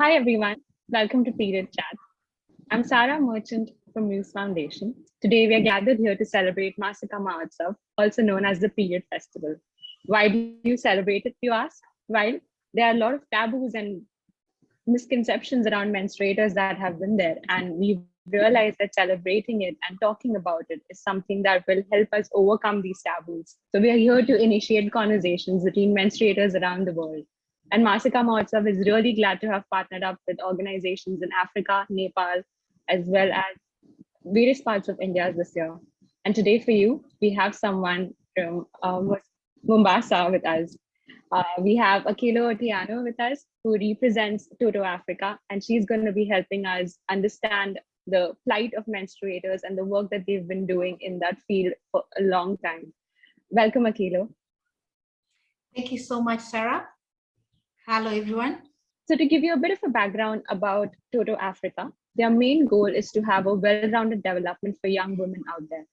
Hi everyone, welcome to Period Chat. I'm Sarah Merchant from Muse Foundation. Today we are gathered here to celebrate Maasika Mahotsav, also known as the Period Festival. Why do you celebrate it, you ask? Well, there are a lot of taboos and misconceptions around menstruators that have been there, and we've realized that celebrating it and talking about it is something that will help us overcome these taboos. So we are here to initiate conversations between menstruators around the world. And Masika Mahotsav is really glad to have partnered up with organizations in Africa, Nepal, as well as various parts of India this year. And today for you, we have someone from Mombasa with us. We have Akello Otieno with us, who represents Toto Africa, and she's going to be helping us understand the plight of menstruators and the work that they've been doing in that field for a long time. Welcome, Akello. Thank you so much, Sarah. Hello, everyone. So to give you a bit of a background about Toto Africa, their main goal is to have a well-rounded development for young women out there.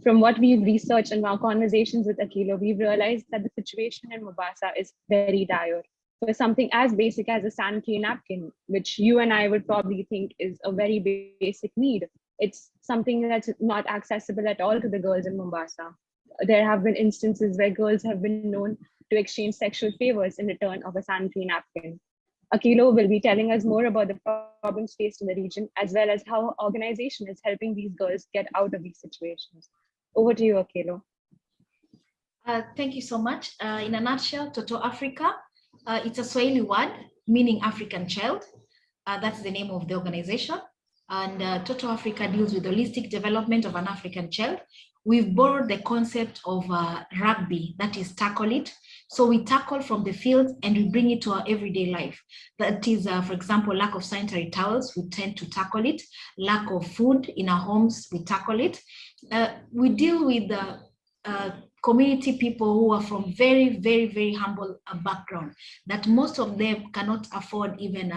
From what we've researched and our conversations with Akello, we've realized that the situation in Mombasa is very dire. For something as basic as a sanitary napkin, which you and I would probably think is a very basic need, it's something that's not accessible at all to the girls in Mombasa. There have been instances where girls have been known to exchange sexual favors in return of a sanitary napkin. Akello will be telling us more about the problems faced in the region, as well as how organization is helping these girls get out of these situations. Over to you, Akello. Thank you so much. In a nutshell, Toto Africa, it's a Swahili word meaning African child. That's the name of the organization. And Toto Africa deals with the holistic development of an African child. We've borrowed the concept of rugby, that is tackle it. So we tackle from the field and we bring it to our everyday life. That is, for example, lack of sanitary towels, we tend to tackle it. Lack of food in our homes, we tackle it. We deal with community people who are from very, very, very humble background, that most of them cannot afford even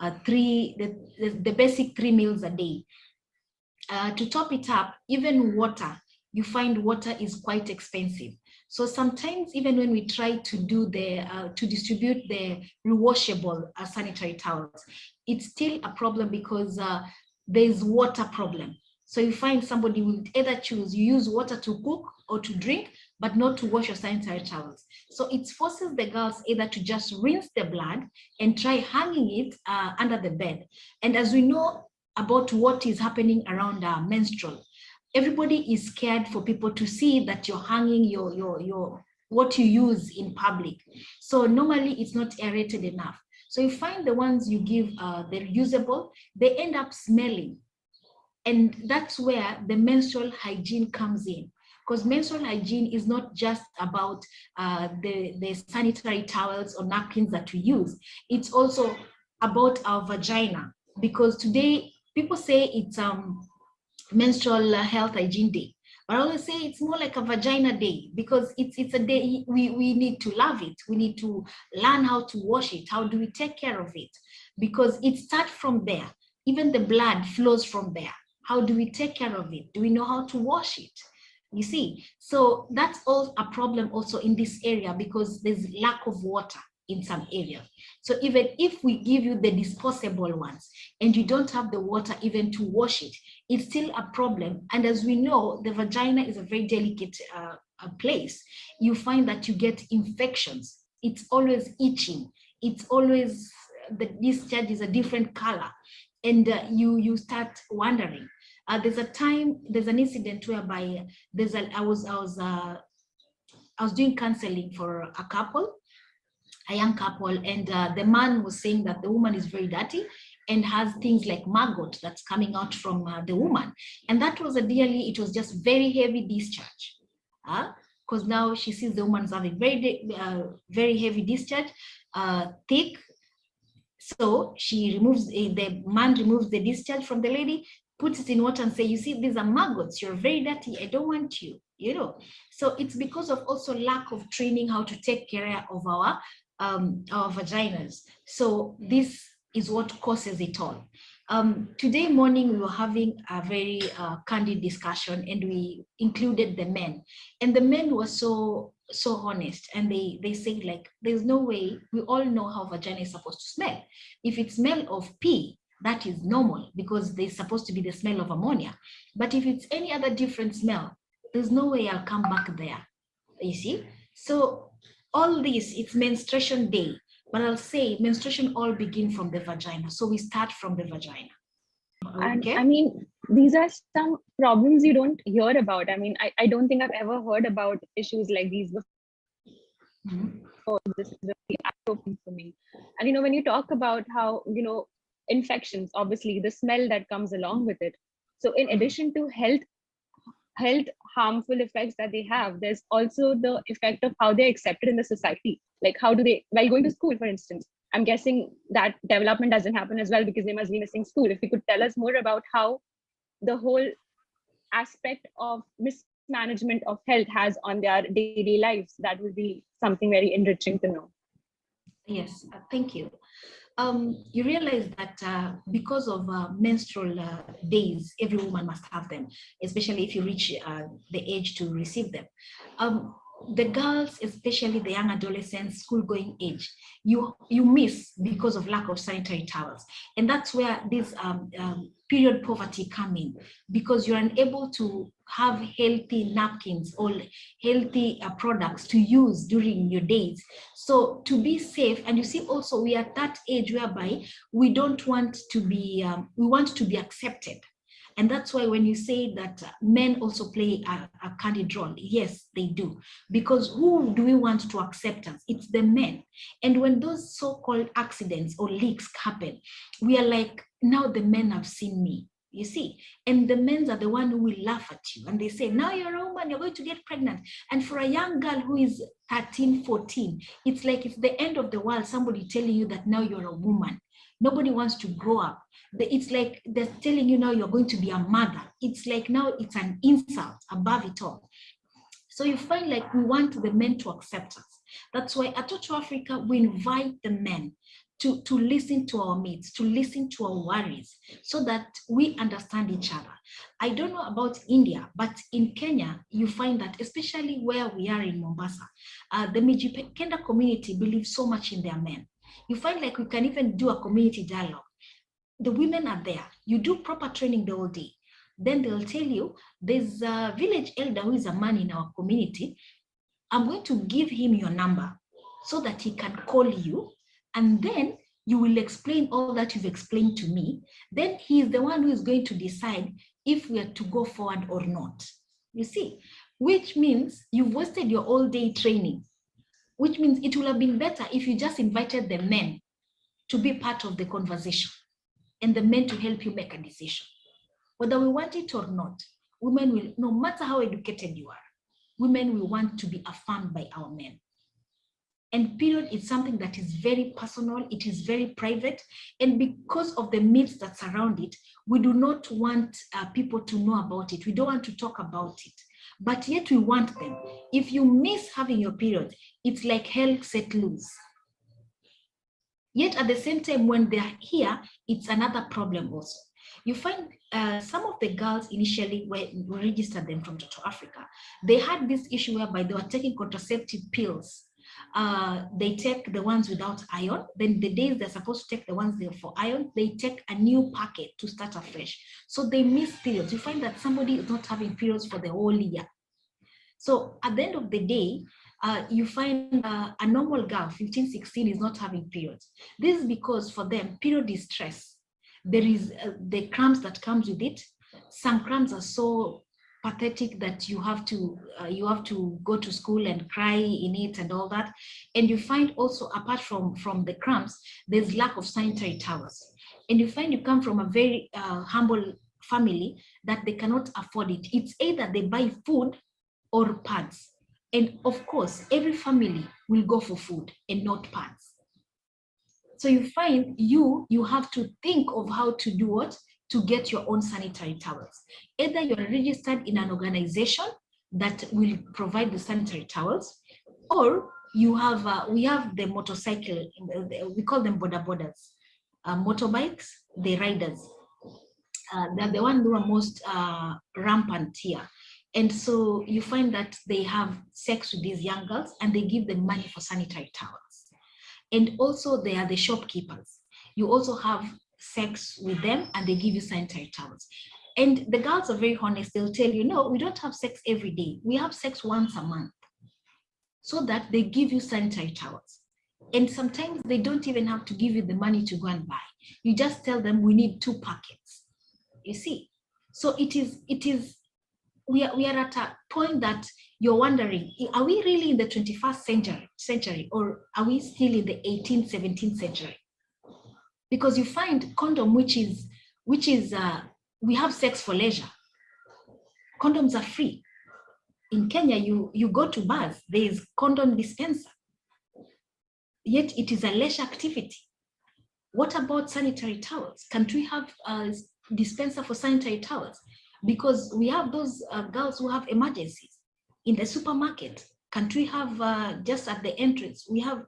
the basic 3 meals a day. To top it up, even water, you find water is quite expensive. So sometimes even when we try to do to distribute the rewashable sanitary towels, it's still a problem because there's water problem. So you find somebody will either choose, you use water to cook or to drink, but not to wash your sanitary towels. So it forces the girls either to just rinse the blood and try hanging it under the bed. And as we know about what is happening around menstrual, everybody is scared for people to see that you're hanging your what you use in public. So normally it's not aerated enough. So you find the ones you give, they're usable, they end up smelling. And that's where the menstrual hygiene comes in. Because menstrual hygiene is not just about the sanitary towels or napkins that we use. It's also about our vagina. Because today, people say it's menstrual health hygiene day. But I always say it's more like a vagina day, because it's a day we need to love it. We need to learn how to wash it. How do we take care of it? Because it starts from there. Even the blood flows from there. How do we take care of it? Do we know how to wash it? You see, so that's all a problem also in this area, because there's lack of water in some areas. So even if we give you the disposable ones and you don't have the water even to wash it, it's still a problem. And as we know, the vagina is a very delicate place. You find that you get infections. It's always itching. It's always, the discharge is a different color. And you start wondering. There's an incident whereby I was doing counseling for a young couple, and the man was saying that the woman is very dirty and has things like maggot that's coming out from the woman. And that was it was just very heavy discharge. Because now she sees the woman's having very heavy discharge, thick. So the man removes the discharge from the lady, puts it in water and say, you see, these are maggots, you're very dirty, I don't want you, So it's because of also lack of training how to take care of our vaginas. So this is what causes it all. Today morning, we were having a very candid discussion, and we included the men. And the men were so so honest, and they say like, there's no way, we all know how vagina is supposed to smell. If it smell of pee, that is normal because there's supposed to be the smell of ammonia. But if it's any other different smell, there's no way I'll come back there. You see? So all this, it's menstruation day, but I'll say menstruation all begin from the vagina. So we start from the vagina. And Okay? I mean, these are some problems you don't hear about. I mean, I don't think I've ever heard about issues like these before. This is really eye-opening for me. And when you talk about how infections, obviously the smell that comes along with it. So in addition to health harmful effects that they have, there's also the effect of how they're accepted in the society. Like, how do they, while going to school, for instance, I'm guessing that development doesn't happen as well because they must be missing school. If you could tell us more about how the whole aspect of mismanagement of health has on their daily lives, that would be something very enriching to know. Yes, thank you. You realize that because of menstrual days, every woman must have them, especially if you reach the age to receive them. The girls, especially the young adolescents, school-going age, you miss because of lack of sanitary towels. And that's where this period poverty come in, because you're unable to have healthy napkins or healthy products to use during your days. So to be safe, and you see also we are at that age whereby we don't want to be, we want to be accepted. And that's why when you say that men also play a candid role, yes, they do. Because who do we want to accept us? It's the men. And when those so-called accidents or leaks happen, we are like, now the men have seen me, you see. And the men are the one who will laugh at you. And they say, now you're a woman, you're going to get pregnant. And for a young girl who is 13, 14, it's like it's the end of the world, somebody telling you that now you're a woman. Nobody wants to grow up. It's like they're telling you now you're going to be a mother. It's like now it's an insult above it all. So you find like we want the men to accept us. That's why at Toto Afrika, we invite the men to listen to our needs, to listen to our worries, so that we understand each other. I don't know about India, but in Kenya, you find that, especially where we are in Mombasa, the Mijikenda community believes so much in their men. You find like we can even do a community dialogue. The women are there. You do proper training the whole day. Then they'll tell you, there's a village elder who is a man in our community. I'm going to give him your number so that he can call you. And then you will explain all that you've explained to me. Then he is the one who is going to decide if we are to go forward or not. You see, which means you've wasted your all day training, which means it would have been better if you just invited the men to be part of the conversation and the men to help you make a decision. Whether we want it or not, women will, no matter how educated you are, women will want to be affirmed by our men. And period is something that is very personal, it is very private, and because of the myths that surround it, we do not want people to know about it. We don't want to talk about it, but yet we want them. If you miss having your period, it's like hell set loose. Yet at the same time, when they're here, it's another problem also. You find some of the girls initially, when we registered them from Toto Afrika, they had this issue whereby they were taking contraceptive pills. They take the ones without iron. Then the days they're supposed to take the ones there for iron, they take a new packet to start afresh. So they miss periods. You find that somebody is not having periods for the whole year. So at the end of the day, you find a normal girl, 15, 16, is not having periods. This is because for them, period is stress. There is the cramps that comes with it. Some cramps are so pathetic that you have to go to school and cry in it and all that. And you find also, apart from the cramps, there's lack of sanitary towels. And you find you come from a very humble family that they cannot afford it. It's either they buy food or pads. And of course, every family will go for food and not pads. So you find you have to think of how to do what? To get your own sanitary towels. Either you're registered in an organization that will provide the sanitary towels, or you have, we have the motorcycle, we call them border borders, motorbikes, the riders. They're the ones who are most rampant here. And so you find that they have sex with these young girls and they give them money for sanitary towels. And also they are the shopkeepers. You also have sex with them and they give you sanitary towels. And the girls are very honest. They'll tell you, no, we don't have sex every day. We have sex once a month. So that they give you sanitary towels. And sometimes they don't even have to give you the money to go and buy. You just tell them we need 2 packets. You see? So we are at a point that you're wondering, are we really in the 21st century or are we still in the 18th, 17th century? Because you find condom, which is we have sex for leisure. Condoms are free. In Kenya, you go to bars, there is condom dispenser. Yet it is a leisure activity. What about sanitary towels? Can't we have a dispenser for sanitary towels? Because we have those girls who have emergencies. In the supermarket, can't we have just at the entrance, we have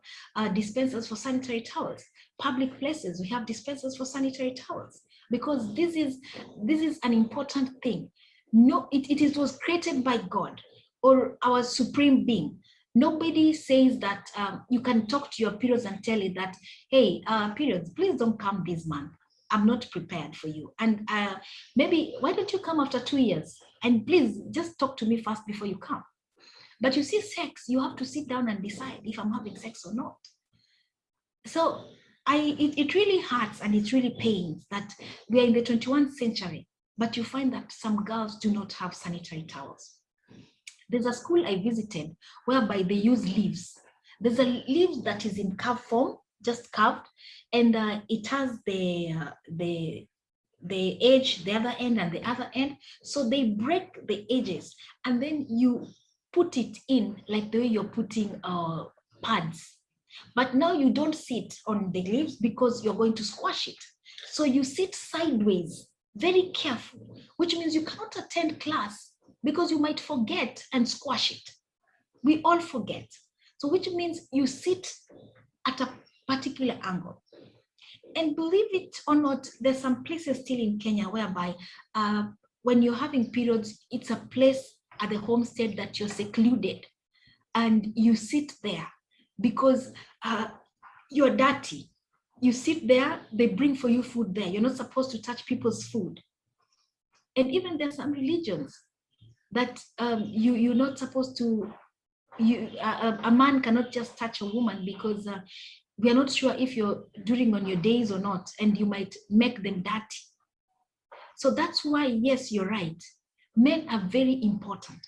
dispensers for sanitary towels. Public places, we have dispensers for sanitary towels. Because this is an important thing. No, it was created by God or our supreme being. Nobody says that you can talk to your periods and tell it that, hey, periods, please don't come this month. I'm not prepared for you. And maybe, why don't you come after 2 years? And please just talk to me first before you come. But you see, sex, you have to sit down and decide if I'm having sex or not. So it really hurts and it really pains that we are in the 21st century, but you find that some girls do not have sanitary towels. There's a school I visited whereby they use leaves. There's a leaf that is in curve form, just curved, and it has the edge, the other end and the other end. So they break the edges and then you put it in like the way you're putting pads. But now you don't sit on the leaves because you're going to squash it. So you sit sideways, very careful, which means you cannot attend class because you might forget and squash it. We all forget. So which means you sit at a particular angle. And believe it or not, there's some places still in Kenya whereby when you're having periods, it's a place at the homestead that you're secluded and you sit there because you're dirty. You sit there, they bring for you food there. You're not supposed to touch people's food. And even there's some religions that you're not supposed to, a man cannot just touch a woman because we are not sure if you're during on your days or not, and you might make them dirty. So that's why, yes, you're right. Men are very important.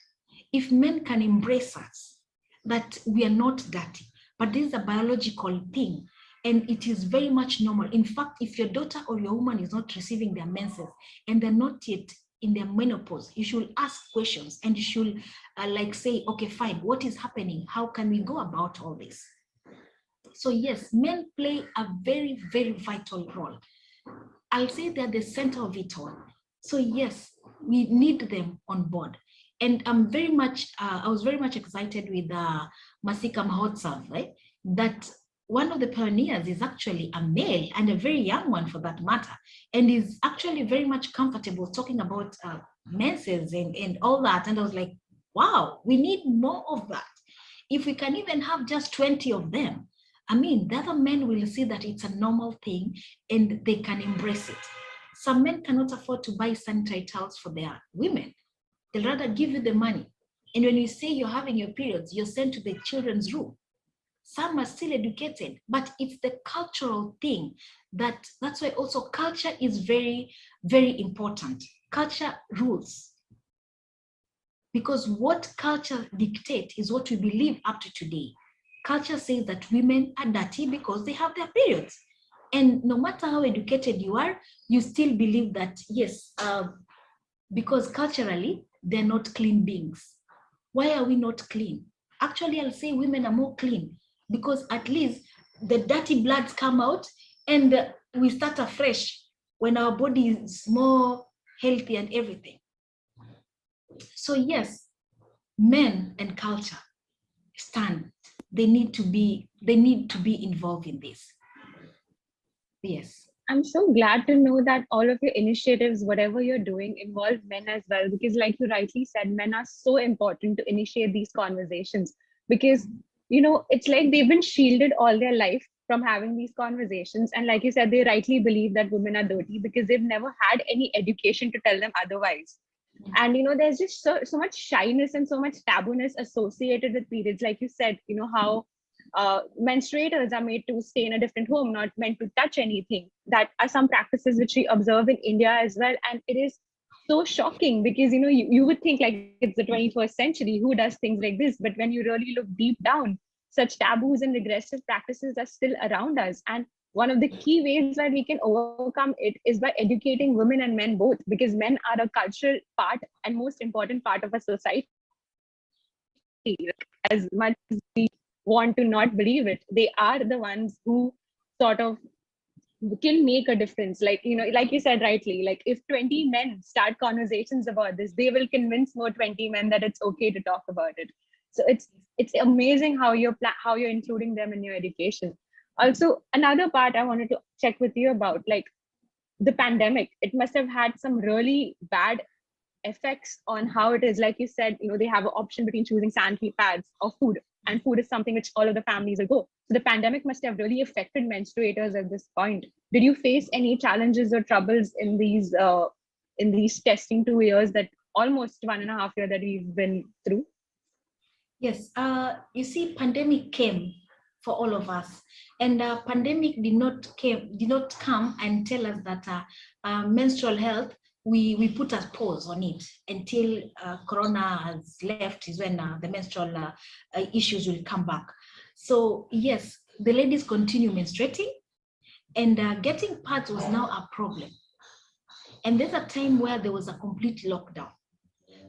If men can embrace us, that we are not dirty, but this is a biological thing, and it is very much normal. In fact, if your daughter or your woman is not receiving their menses and they're not yet in their menopause, you should ask questions and you should like say, okay, fine, what is happening? How can we go about all this? So yes, men play a very, very vital role. I'll say they're the center of it all. So yes, we need them on board. And I was very much excited with Maasika Mahotsav, right? That one of the pioneers is actually a male and a very young one for that matter, and is actually very much comfortable talking about menses and all that. And I was like, wow, we need more of that. If we can even have just 20 of them, I mean, the other men will see that it's a normal thing and they can embrace it. Some men cannot afford to buy sanitary towels for their women. They'll rather give you the money. And when you say you're having your periods, you're sent to the children's room. Some are still educated, but it's the cultural thing that's why also culture is very, very important. Culture rules. Because what culture dictates is what we believe up to today. Culture says that women are dirty because they have their periods. And no matter how educated you are, you still believe that, yes, because culturally, they're not clean beings. Why are we not clean? Actually, I'll say women are more clean because at least the dirty bloods come out and we start afresh when our body is more healthy and everything. So yes, men and culture stand. They need to be involved in this. Yes. I'm so glad to know that all of your initiatives, whatever you're doing, involve men as well. Because, like you rightly said, men are so important to initiate these conversations. Because, it's like they've been shielded all their life from having these conversations. And, like you said, they rightly believe that women are dirty because they've never had any education to tell them otherwise. And, there's just so much shyness and so much tabooness associated with periods. Like you said, how menstruators are made to stay in a different home, not meant to touch anything. That are some practices which we observe in India as well. And it is so shocking because, you would think like it's the 21st century, who does things like this? But when you really look deep down, such taboos and regressive practices are still around us. And one of the key ways that we can overcome it is by educating women and men both, because men are a cultural part and most important part of a society. As much as we want to not believe it, they are the ones who sort of can make a difference. Like, like you said rightly, like if 20 men start conversations about this, they will convince more 20 men that it's okay to talk about it. So it's amazing how you're including them in your education. Also, another part I wanted to check with you about, like the pandemic, it must have had some really bad effects on how it is. Like you said, they have an option between choosing sanitary pads or food, and food is something which all of the families will go. So the pandemic must have really affected menstruators at this point. Did you face any challenges or troubles in these testing 2 years, that almost 1.5 year that we've been through? Yes, you see, pandemic came for all of us, and pandemic did not come and tell us that menstrual health, we put a pause on it until corona has left, is when the menstrual issues will come back. So yes, the ladies continue menstruating, and getting pads was now a problem. And there's a time where there was a complete lockdown.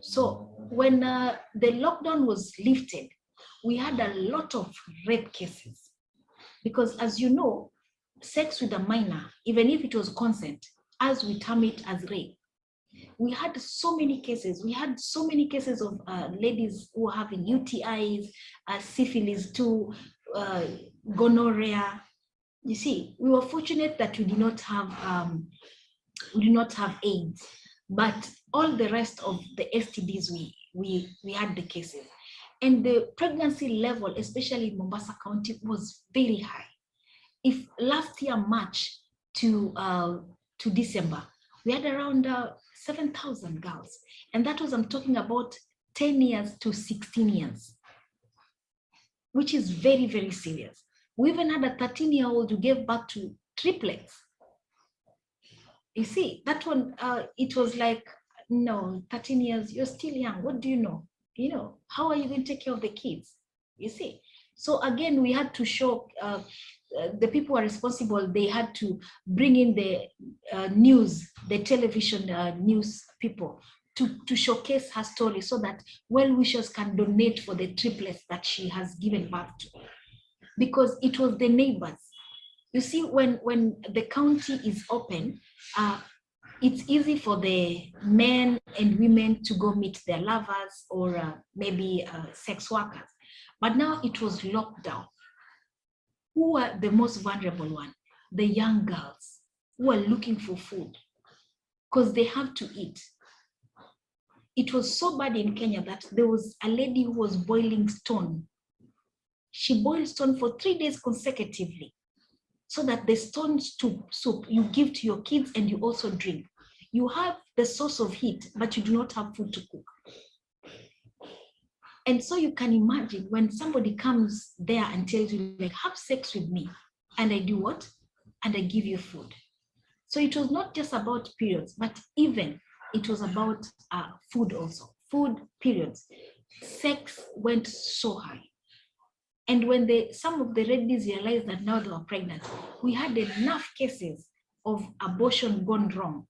So when the lockdown was lifted, we had a lot of rape cases, because as you know, sex with a minor, even if it was consent, as we term it as rape, we had so many cases. We had so many cases of ladies who were having UTIs, syphilis too, gonorrhea. You see, we were fortunate that we did not have AIDS, but all the rest of the STDs, we had the cases. And the pregnancy level, especially in Mombasa County, was very high. If last year, March to December, we had around 7,000 girls. And that was, I'm talking about 10 years to 16 years, which is very, very serious. We even had a 13-year-old who gave birth to triplets. You see, that one, it was like, no, 13 years, you're still young. What do you know? How are you going to take care of the kids? You see? So again, we had to show the people who are responsible, they had to bring in the news, the television news people to showcase her story, so that well-wishers can donate for the triplets that she has given birth to. Because it was the neighbors. You see, when the county is open, it's easy for the men and women to go meet their lovers or maybe sex workers. But now it was locked down. Who are the most vulnerable one? The young girls who are looking for food because they have to eat. It was so bad in Kenya that there was a lady who was boiling stone. She boiled stone for 3 days consecutively, so that the stone soup you give to your kids and you also drink. You have the source of heat, but you do not have food to cook. And so you can imagine when somebody comes there and tells you, like, have sex with me, and I do what? And I give you food. So it was not just about periods, but even it was about food also. Food, periods. Sex went so high. And when some of the ladies realized that now they were pregnant, we had enough cases of abortion gone wrong.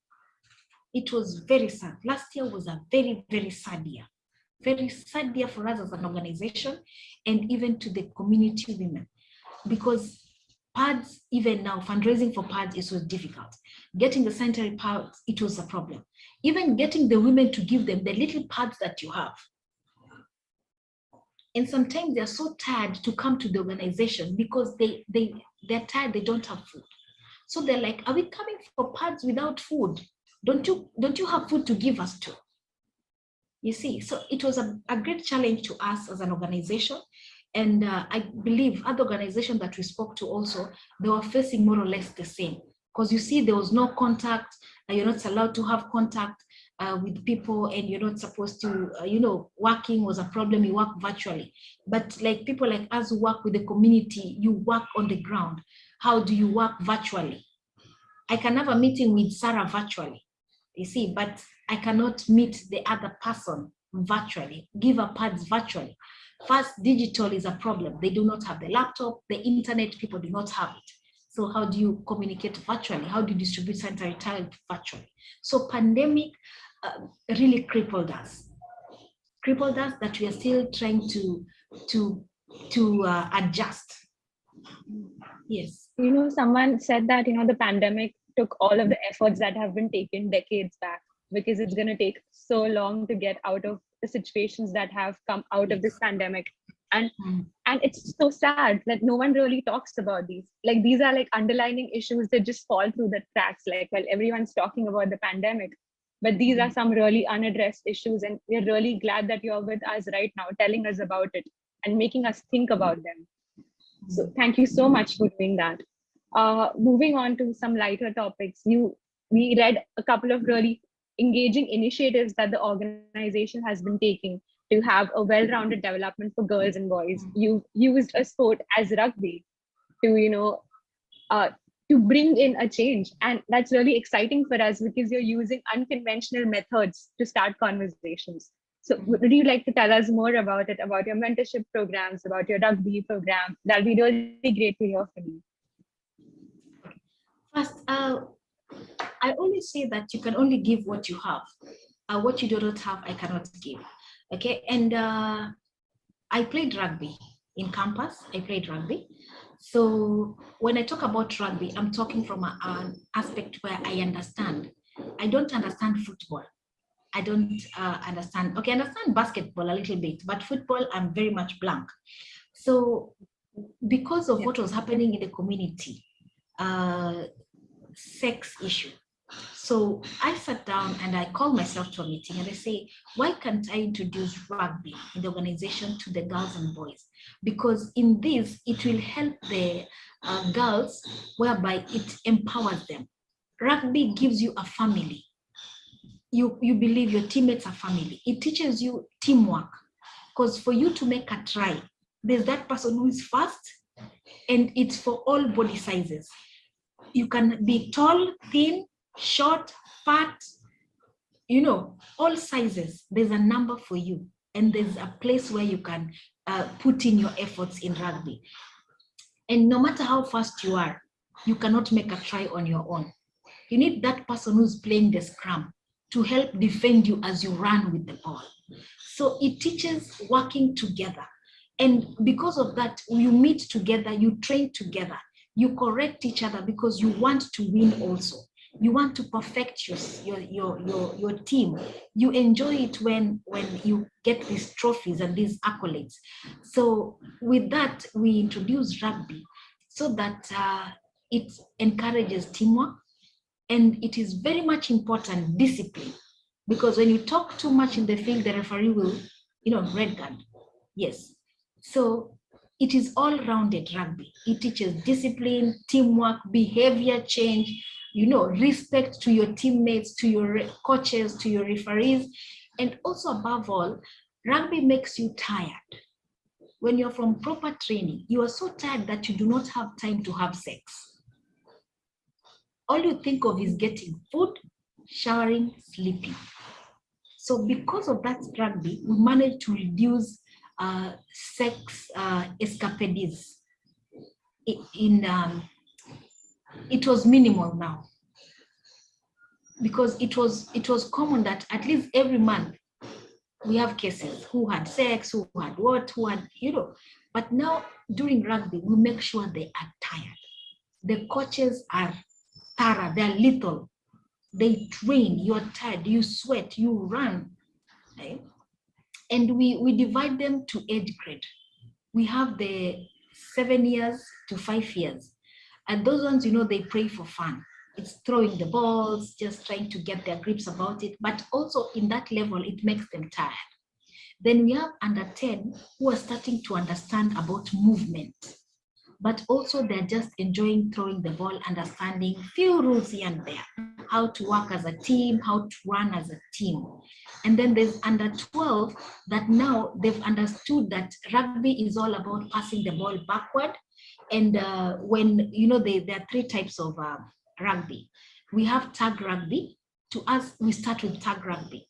It was very sad. Last year was a very, very sad year. Very sad year for us as an organization, and even to the community women, because pads, even now, fundraising for pads is so difficult. Getting the sanitary pads, it was a problem. Even getting the women to give them the little pads that you have. And sometimes they're so tired to come to the organization because they're tired, they don't have food. So they're like, are we coming for pads without food? Don't you have food to give us to? You see, so it was a great challenge to us as an organization. And I believe other organizations that we spoke to also, they were facing more or less the same. Because you see, there was no contact. You're not allowed to have contact with people, and you're not supposed to, working was a problem. You work virtually. But like people like us who work with the community, you work on the ground. How do you work virtually? I can have a meeting with Sarah virtually, you see, but I cannot meet the other person virtually, give her pads virtually. First, digital is a problem. They do not have the laptop, the internet, people do not have it. So how do you communicate virtually? How do you distribute sanitary towels virtually? So pandemic really crippled us that we are still trying to adjust. Yes. Someone said that, the pandemic took all of the efforts that have been taken decades back, because it's going to take so long to get out of the situations that have come out of this pandemic. And it's so sad that no one really talks about these. Like, these are like underlying issues that just fall through the cracks, like, while everyone's talking about the pandemic. But these are some really unaddressed issues, and we're really glad that you're with us right now, telling us about it and making us think about them. So thank you so much for doing that. Moving on to some lighter topics, we read a couple of really engaging initiatives that the organization has been taking to have a well-rounded development for girls and boys. You used a sport as rugby to, to bring in a change. And that's really exciting for us, because you're using unconventional methods to start conversations. So would you like to tell us more about it, about your mentorship programs, about your rugby program? That'll be really great to hear from you. First, I always say that you can only give what you have. What you do not have, I cannot give. Okay, and I played rugby in campus. I played rugby. So when I talk about rugby, I'm talking from an aspect where I understand. I don't understand football. I don't understand. Okay, I understand basketball a little bit, but football, I'm very much blank. So because of what was happening in the community, sex issue. So I sat down and I called myself to a meeting and I say, why can't I introduce rugby in the organization to the girls and boys? Because in this, it will help the girls, whereby it empowers them. Rugby gives you a family. You believe your teammates are family. It teaches you teamwork. Because for you to make a try, there's that person who is fast, and it's for all body sizes. You can be tall, thin, short, fat, all sizes. There's a number for you, and there's a place where you can put in your efforts in rugby. And no matter how fast you are, you cannot make a try on your own. You need that person who's playing the scrum to help defend you as you run with the ball. So it teaches working together. And because of that, you meet together, you train together, you correct each other, because you want to win also. You want to perfect your team. You enjoy it when you get these trophies and these accolades. So with that, we introduce rugby so that it encourages teamwork, and it is very much important, discipline, because when you talk too much in the field, the referee will, red card. Yes. So it is all-rounded rugby. It teaches discipline, teamwork, behavior change, respect to your teammates, to your coaches, to your referees. And also, above all, rugby makes you tired. When you're from proper training, you are so tired that you do not have time to have sex. All you think of is getting food, showering, sleeping. So because of that rugby, we managed to reduce sex escapades. It was minimal now, because it was common that at least every month we have cases who had sex, who had what, who had, But now during rugby, we make sure they are tired. The coaches are thorough, they're lethal. They train, you're tired, you sweat, you run. Okay? And we divide them to age grade. We have the 7 years to 5 years. And those ones, you know, they play for fun. It's throwing the balls, just trying to get their grips about it. But also in that level, it makes them tired. Then we have under 10 who are starting to understand about movement, but also they're just enjoying throwing the ball, understanding few rules here and there, how to work as a team, how to run as a team. And then there's under 12 that now they've understood that rugby is all about passing the ball backward. And when, you know, there are 3 types of rugby. We have tag rugby. To us, we start with tag rugby.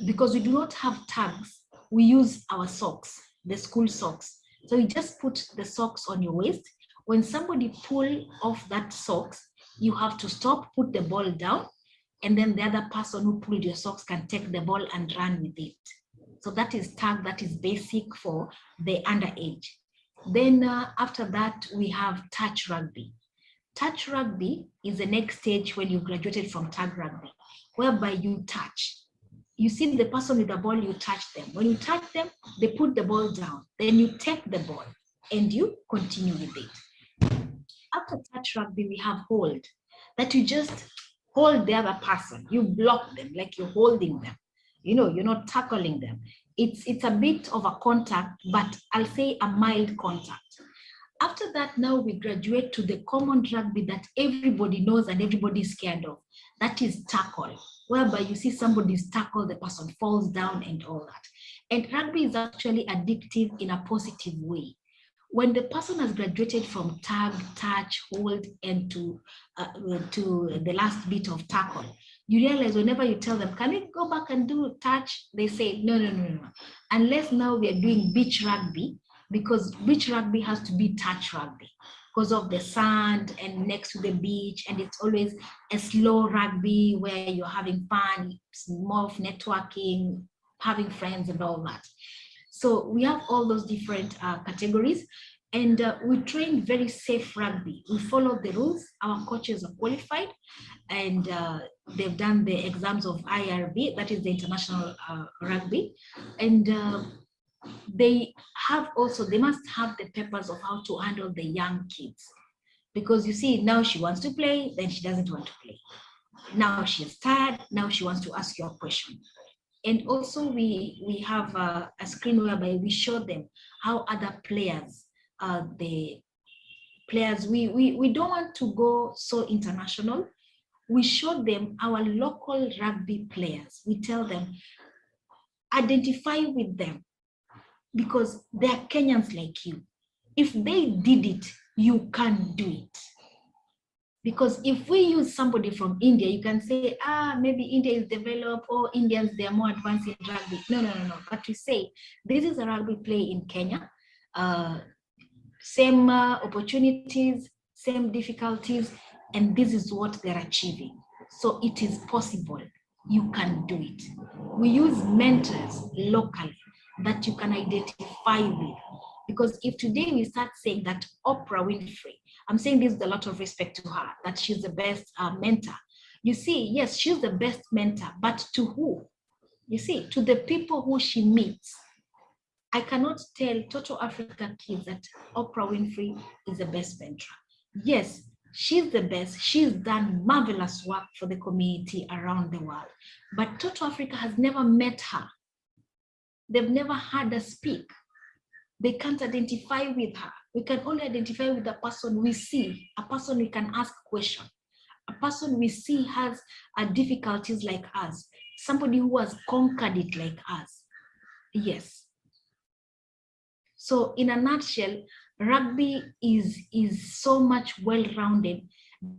Because we do not have tags, we use our socks, the school socks. So you just put the socks on your waist. When somebody pull off that socks, you have to stop, put the ball down, and then the other person who pulled your socks can take the ball and run with it. So that is tag, that is basic for the underage. Then after that, we have touch rugby. Touch rugby is the next stage when you graduated from tag rugby, whereby you touch. You see the person with the ball, you touch them. When you touch them, they put the ball down. Then you take the ball and you continue with it. After touch rugby, we have hold. That you just hold the other person. You block them like you're holding them. You know, you're not tackling them. It's a bit of a contact, but I'll say a mild contact. After that, now we graduate to the common rugby that everybody knows and everybody is scared of. That is tackle, whereby you see somebody's tackle, the person falls down and all that. And rugby is actually addictive in a positive way. When the person has graduated from tag, touch, hold, and to the last bit of tackle, you realize whenever you tell them, can we go back and do touch? They say, no. Unless now we are doing beach rugby, because beach rugby has to be touch rugby because of the sand and next to the beach, and it's always a slow rugby where you're having fun, it's more of networking, having friends and all that. So we have all those different categories, and we train very safe rugby. We follow the rules. Our coaches are qualified, and they've done the exams of IRB, that is the International Rugby, and they must have the papers of how to handle the young kids. Because you see, now she wants to play, then she doesn't want to play. Now she's tired, now she wants to ask you a question. And also we have a screen whereby we show them how other players, we don't want to go so international. We show them our local rugby players. We tell them, identify with them, because they're Kenyans like you. If they did it, you can do it. Because if we use somebody from India, you can say, maybe India is developed, or Indians, they're more advanced in rugby. No. But we say, this is a rugby play in Kenya. Same opportunities, same difficulties, and this is what they're achieving. So it is possible. You can do it. We use mentors locally that you can identify with. Because if today we start saying that Oprah Winfrey, I'm saying this with a lot of respect to her, that she's the best mentor. You see, yes, she's the best mentor, but to who? You see, to the people who she meets. I cannot tell Toto Africa kids that Oprah Winfrey is the best mentor. Yes, she's the best. She's done marvelous work for the community around the world. But Toto Africa has never met her. They've never heard her speak. They can't identify with her. We can only identify with the person we see, a person we can ask questions, a person we see has difficulties like us, somebody who has conquered it like us. Yes. So in a nutshell, rugby is so much well-rounded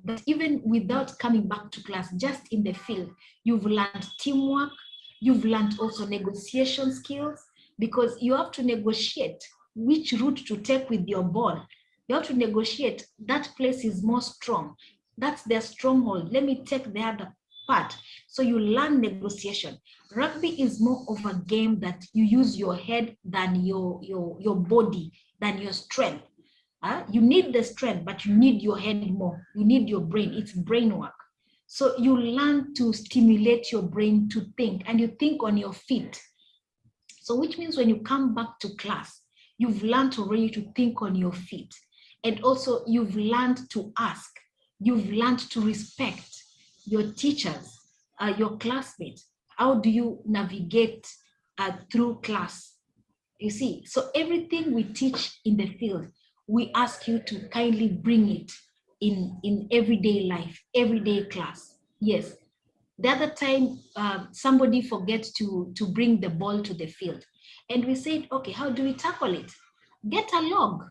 that even without coming back to class, just in the field, you've learned teamwork, you've learned also negotiation skills, because you have to negotiate which route to take with your ball. You have to negotiate, that place is more strong. That's their stronghold. Let me take the other part. So you learn negotiation. Rugby is more of a game that you use your head than your body, than your strength. You need the strength, but you need your head more. You need your brain. It's brain work. So you learn to stimulate your brain to think, and you think on your feet. So which means when you come back to class, you've learned already to think on your feet. And also you've learned to ask, you've learned to respect your teachers, your classmates. How do you navigate through class? You see, so everything we teach in the field, we ask you to kindly bring it in everyday life, everyday class. Yes. The other time, somebody forgets to bring the ball to the field. And we said, okay, how do we tackle it? Get a log.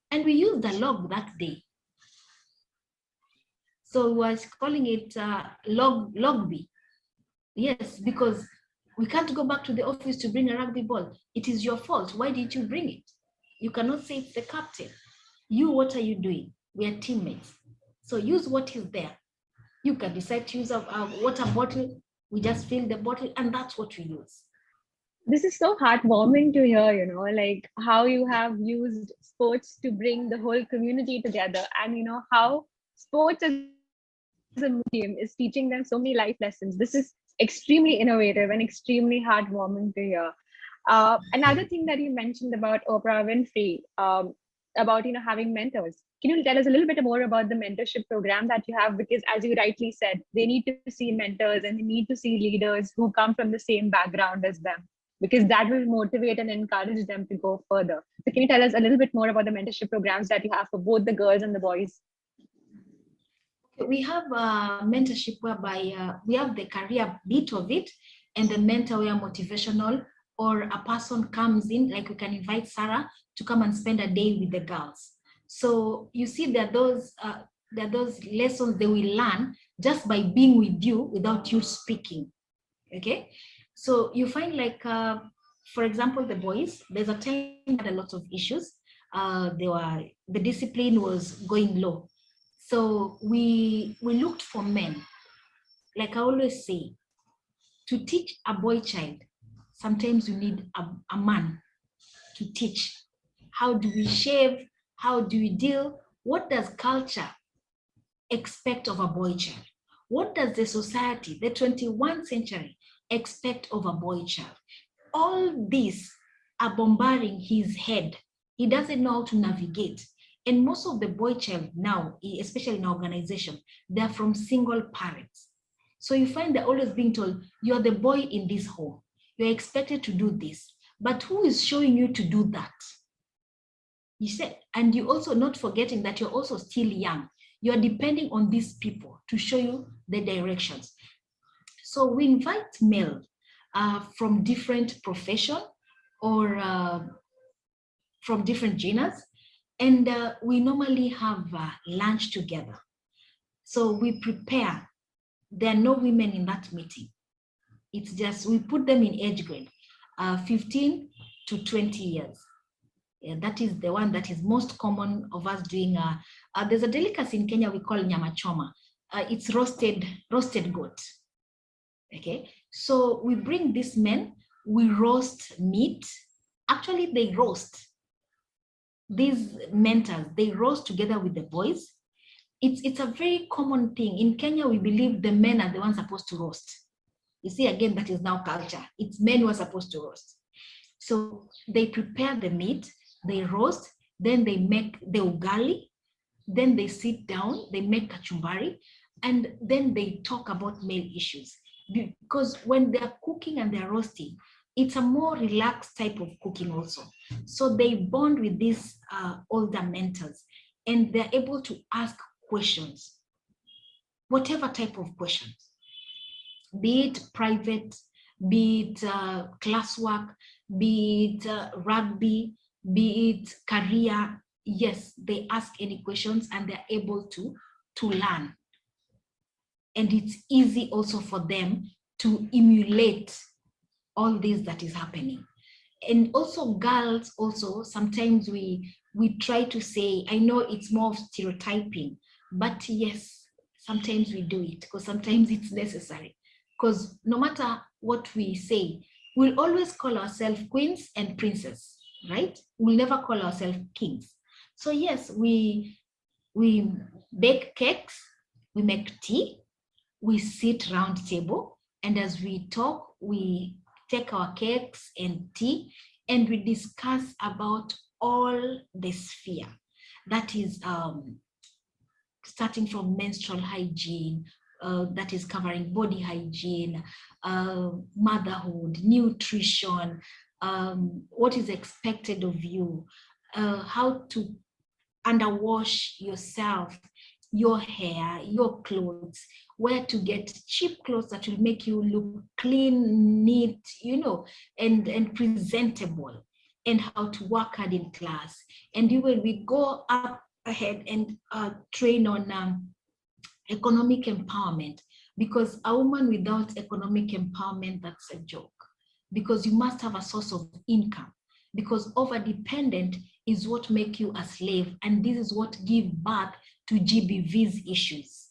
And we used the log that day. So we was calling it Rugby. Yes, because we can't go back to the office to bring a rugby ball. It is your fault. Why did you bring it? You cannot say it's the captain. You, what are you doing? We are teammates. So use what is there. You can decide to use a water bottle. We just fill the bottle and that's what we use. This is so heartwarming to hear, like how you have used sports to bring the whole community together, and how sports as a medium is teaching them so many life lessons. This is extremely innovative and extremely heartwarming to hear. Another thing that you mentioned about Oprah Winfrey, about having mentors. Can you tell us a little bit more about the mentorship program that you have? Because as you rightly said, they need to see mentors and they need to see leaders who come from the same background as them, because that will motivate and encourage them to go further. So can you tell us a little bit more about the mentorship programs that you have for both the girls and the boys? We have a mentorship whereby we have the career bit of it, and the mentor where motivational, or a person comes in, like we can invite Sarah to come and spend a day with the girls. So you see there are those lessons they will learn just by being with you without you speaking. Okay, so you find like, for example, the boys, there's a time had a lot of issues. The discipline was going low. So we looked for men. Like I always say, to teach a boy child, sometimes you need a man to teach. How do we shave? How do we deal? What does culture expect of a boy child? What does the society, the 21st century, expect of a boy child? All these are bombarding his head. He doesn't know how to navigate. And most of the boy child now, especially in our organization, they're from single parents. So you find they're always being told, you're the boy in this home. You're expected to do this. But who is showing you to do that? You said, and you also not forgetting that you're also still young. You're depending on these people to show you the directions. So we invite male from different profession or from different genders, and we normally have lunch together. So we prepare. There are no women in that meeting. It's just, we put them in age grade, 15 to 20 years. Yeah, that is the one that is most common of us doing. There's a delicacy in Kenya we call nyama choma. It's roasted goat. Okay, so we bring these men, we roast meat. Actually, they roast. These mentors, they roast together with the boys. It's a very common thing. In Kenya, we believe the men are the ones supposed to roast. You see, again, that is now culture. It's men who are supposed to roast. So they prepare the meat, they roast, then they make the ugali, then they sit down, they make kachumbari, and then they talk about male issues. Because when they're cooking and they're roasting, it's a more relaxed type of cooking also. So they bond with these older mentors, and they're able to ask questions, whatever type of questions, be it private, be it classwork, be it rugby, be it career. Yes, they ask any questions and they're able to learn. And it's easy also for them to emulate all this that is happening. And also girls, also sometimes we try to say, I know it's more of stereotyping, but yes, sometimes we do it because sometimes it's necessary. Because no matter what we say, we'll always call ourselves queens and princess, right? We'll never call ourselves kings. So yes, we bake cakes, we make tea, we sit round table, and as we talk, we take our cakes and tea, and we discuss about all the sphere. that is starting from menstrual hygiene, that is covering body hygiene, motherhood, nutrition, what is expected of you, how to underwash yourself, your hair, your clothes, where to get cheap clothes that will make you look clean, neat, and presentable, and how to work hard in class. And when we go up ahead and train on economic empowerment, because a woman without economic empowerment, that's a joke, because you must have a source of income, because over-dependent is what make you a slave, and this is what give birth to GBV's issues.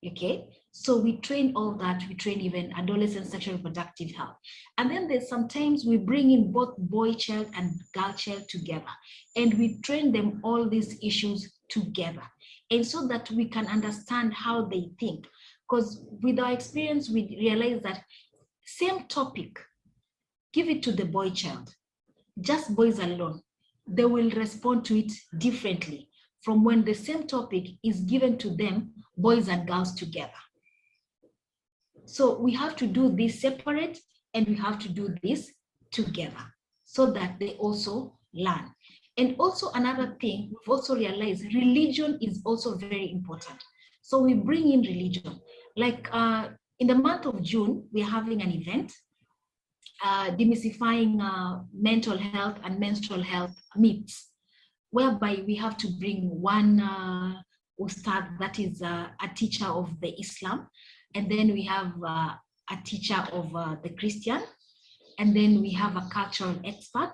Okay, so we train all that. We train even adolescent sexual reproductive health, and then there's sometimes we bring in both boy child and girl child together, and we train them all these issues together, and so that we can understand how they think. Because with our experience, we realize that same topic, give it to the boy child, just boys alone, they will respond to it differently from when the same topic is given to them, boys and girls together. So we have to do this separate, and we have to do this together so that they also learn. And also another thing, we've also realized religion is also very important. So we bring in religion. Like in the month of June, we're having an event, demystifying mental health and menstrual health myths, whereby we have to bring one ustad, that is a teacher of the Islam, and then we have a teacher of the Christian, and then we have a cultural expert,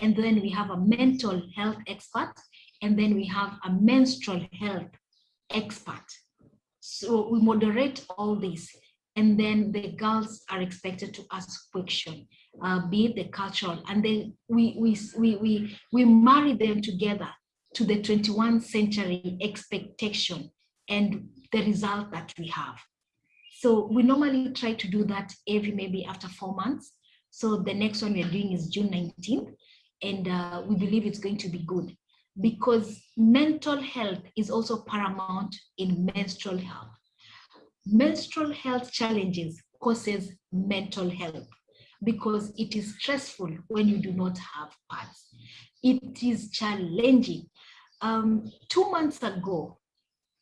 and then we have a mental health expert, and then we have a menstrual health expert. So we moderate all this, and then the girls are expected to ask questions, be it the cultural, and then we marry them together to the 21st century expectation and the result that we have. So we normally try to do that maybe after 4 months. So the next one we are doing is June 19th, and we believe it's going to be good, because mental health is also paramount in menstrual health. Menstrual health challenges causes mental health, because it is stressful when you do not have pads. It is challenging. 2 months ago,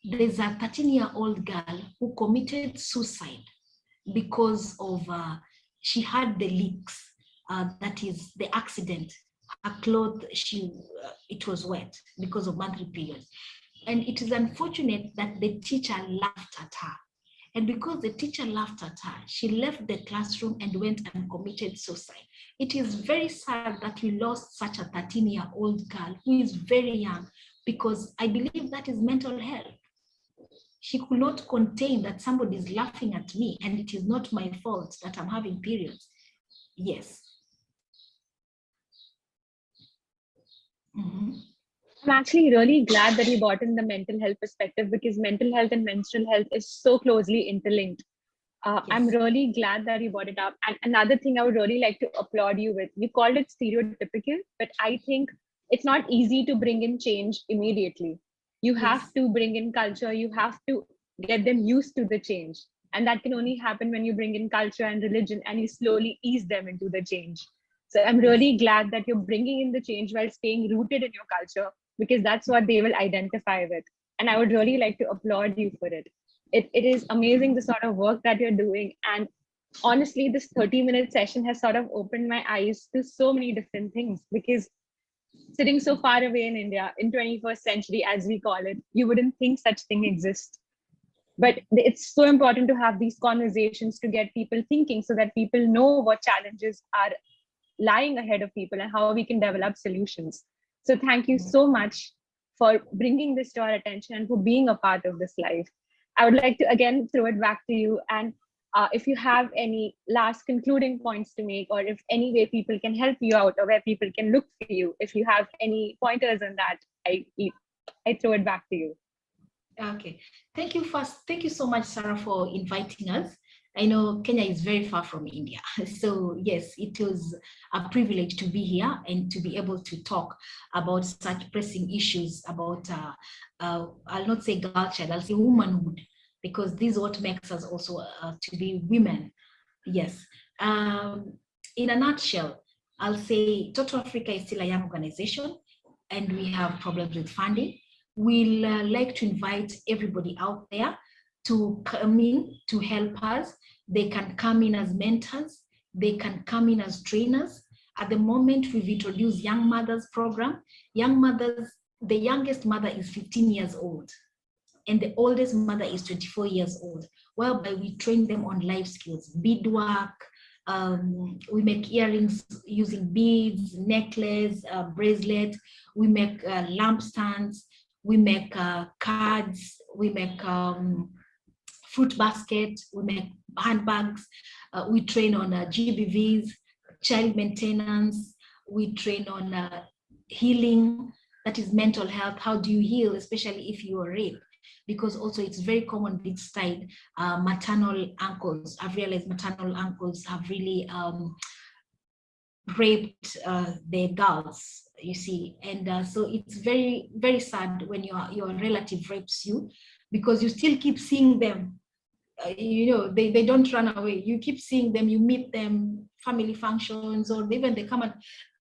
there's a 13-year-old girl who committed suicide because of she had the leaks, that is the accident. Her clothes, it was wet because of monthly periods. And it is unfortunate that the teacher laughed at her. And because the teacher laughed at her, she left the classroom and went and committed suicide. It is very sad that we lost such a 13-year-old girl who is very young, because I believe that is mental health. She could not contain that somebody is laughing at me and it is not my fault that I'm having periods. Yes. Mm-hmm. I'm actually really glad that you brought in the mental health perspective, because mental health and menstrual health is so closely interlinked. Yes. I'm really glad that you brought it up. And another thing I would really like to applaud you with, you called it stereotypical, but I think it's not easy to bring in change immediately. You have to bring in culture, you have to get them used to the change. And that can only happen when you bring in culture and religion and you slowly ease them into the change. So I'm really glad that you're bringing in the change while staying rooted in your culture, because that's what they will identify with. And I would really like to applaud you for it. It is amazing the sort of work that you're doing. And honestly, this 30-minute session has sort of opened my eyes to so many different things, because sitting so far away in India in 21st century, as we call it, you wouldn't think such thing exists. But it's so important to have these conversations to get people thinking, so that people know what challenges are lying ahead of people and how we can develop solutions. So thank you so much for bringing this to our attention and for being a part of this live. I would like to again throw it back to you. And if you have any last concluding points to make, or if any way people can help you out, or where people can look for you, if you have any pointers on that, I throw it back to you. Okay, thank you so much, Sarah, for inviting us. I know Kenya is very far from India. So yes, it was a privilege to be here and to be able to talk about such pressing issues about, I'll not say girl child, I'll say womanhood, because this is what makes us also to be women. Yes. In a nutshell, I'll say Toto Afrika is still a young organization and we have problems with funding. We'll like to invite everybody out there to come in to help us. They can come in as mentors. They can come in as trainers. At the moment, we've introduced Young Mothers program. Young mothers, the youngest mother is 15 years old and the oldest mother is 24 years old, whereby we train them on life skills, beadwork. We make earrings using beads, necklace, bracelet. We make lampstands. We make cards. We make fruit basket. We make handbags. We train on GBVs, child maintenance. We train on healing, that is mental health. How do you heal, especially if you are raped? Because also it's very common this side, maternal uncles. I've realized maternal uncles have really raped their girls, you see. And so it's very, very sad when your relative rapes you, because you still keep seeing them. You know, they don't run away. You keep seeing them, you meet them, family functions, or even they come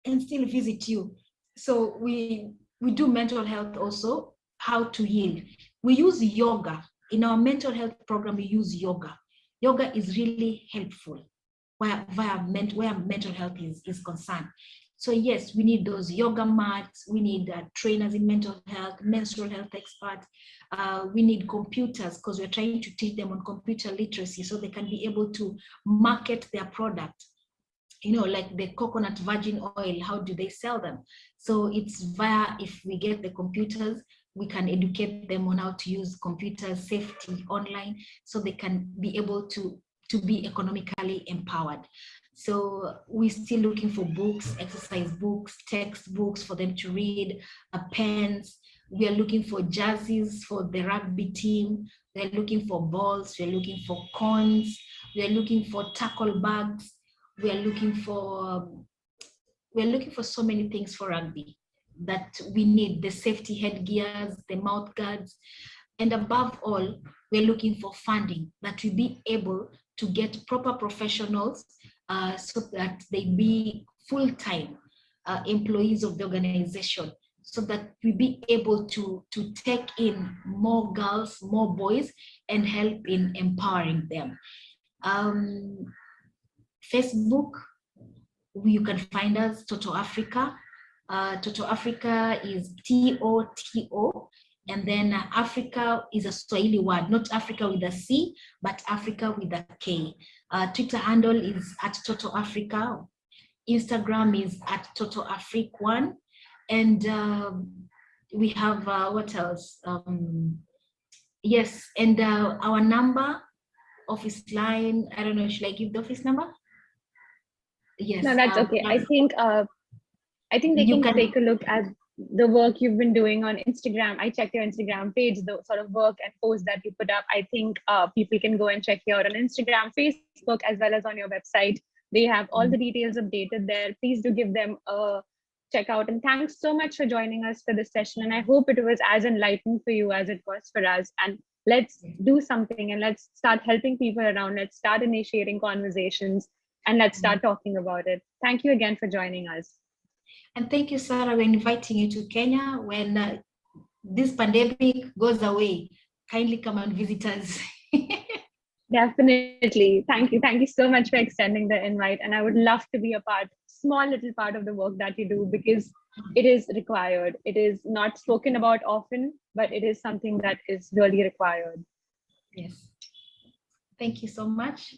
and still visit you. So we do mental health also, how to heal. We use yoga. In our mental health program, we use yoga. Yoga is really helpful where mental health is concerned. So yes, we need those yoga mats. We need trainers in mental health, menstrual health experts. We need computers, because we're trying to teach them on computer literacy so they can be able to market their product. You know, like the coconut virgin oil, how do they sell them? So it's via, if we get the computers, we can educate them on how to use computer safety online, so they can be able to be economically empowered. So we're still looking for books, exercise books, textbooks for them to read, pens. We are looking for jerseys for the rugby team. We are looking for balls. We are looking for cones. We are looking for tackle bags. We are looking for so many things for rugby that we need: the safety headgears, the mouth guards, and above all, we're looking for funding that we be able to get proper professionals so that they be full-time employees of the organization, so that we be able to take in more girls, more boys, and help in empowering them. Facebook, you can find us, Toto Afrika. Toto Afrika is TOTO, and then Africa is a Swahili word, not Africa with a C, but Africa with a K. Twitter handle is @Toto Afrika. Instagram is @TotoAfric1. And we have, what else? Yes, and our number, office line, I don't know, should I give the office number? Yes. No, that's okay. I think they can take a look at the work you've been doing on Instagram. I checked your Instagram page, the sort of work and posts that you put up. I think people can go and check you out on Instagram, Facebook, as well as on your website. They have all the details updated there. Please do give them a check out. And thanks so much for joining us for this session. And I hope it was as enlightening for you as it was for us. And let's do something, and let's start helping people around. Let's start initiating conversations, and let's start talking about it. Thank you again for joining us. And thank you, Sarah, for inviting you to Kenya. When this pandemic goes away, kindly come and visit us. Definitely. Thank you. Thank you so much for extending the invite. And I would love to be a small little part of the work that you do, because it is required. It is not spoken about often, but it is something that is really required. Yes. Thank you so much.